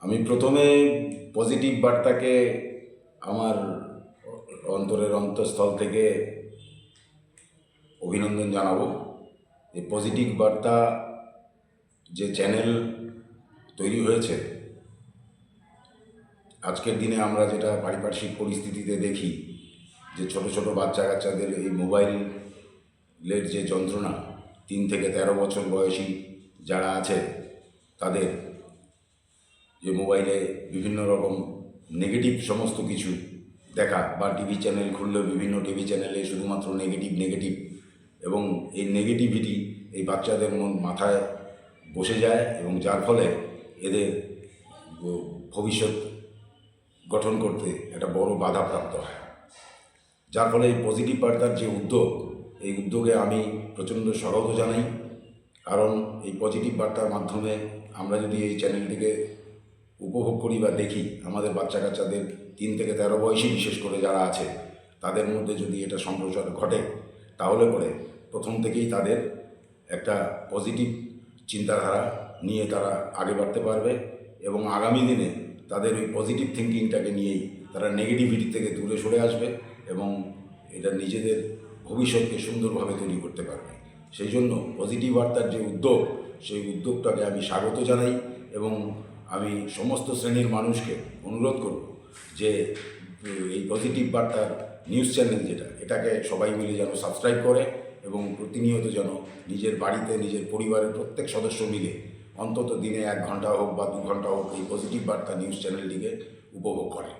আমি প্রথমে পজিটিভ বার্তাকে আমার অন্তরের অন্তঃস্থল থেকে অভিনন্দন জানাবো। এই পজিটিভ বার্তা যে চ্যানেল তৈরি হয়েছে, আজকের দিনে আমরা যেটা পারিপার্শ্বিক পরিস্থিতিতে দেখি যে ছোট ছোট বাচ্চা কাচ্চাদের এই মোবাইলের যে যন্ত্রণা, 3 থেকে 13 বছর বয়সী যারা আছে তাদের যে মোবাইলে বিভিন্ন রকম নেগেটিভ সমস্ত কিছু দেখা, বা টিভি চ্যানেল খুললেও বিভিন্ন টিভি চ্যানেলে শুধুমাত্র নেগেটিভ এবং এই নেগেটিভিটি এই বাচ্চাদের মাথায় বসে যায় এবং যার ফলে এদের ভবিষ্যৎ গঠন করতে একটা বড় বাধাপ্রাপ্ত হয়। যার ফলে এই পজিটিভ বার্তার যে উদ্যোগ, এই উদ্যোগে আমি প্রচণ্ড স্বাগত জানাই। কারণ এই পজিটিভ বার্তার মাধ্যমে আমরা যদি এই চ্যানেলটিকে উপভোগ করি বা দেখি, আমাদের বাচ্চা কাচ্চাদের 3 থেকে 13 বয়সী বিশেষ করে যারা আছে তাদের মধ্যে যদি এটা সম্প্রচার ঘটে, তাহলে পরে প্রথম থেকেই তাদের একটা পজিটিভ চিন্তাধারা নিয়ে তারা আগে বাড়তে পারবে এবং আগামী দিনে তাদের ওই পজিটিভ থিঙ্কিংটাকে নিয়েই তারা নেগেটিভিটি থেকে দূরে সরে আসবে এবং এটা নিজেদের ভবিষ্যৎকে সুন্দরভাবে তৈরি করতে পারবে। সেই জন্য পজিটিভ বার্তার যে উদ্যোগ, সেই উদ্যোগটাকে আমি স্বাগত জানাই এবং আমি সমস্ত শ্রেণীর মানুষকে অনুরোধ করব যে এই পজিটিভ বার্তার নিউজ চ্যানেল এটাকে সবাই মিলে যেন সাবস্ক্রাইব করে এবং প্রতিনিয়ত যেন নিজের বাড়িতে নিজের পরিবারের প্রত্যেক সদস্য মিলে অন্তত দিনে 1 ঘন্টা হোক বা 2 ঘন্টা হোক এই পজিটিভ বার্তা নিউজ চ্যানেলটিকে উপভোগ করে।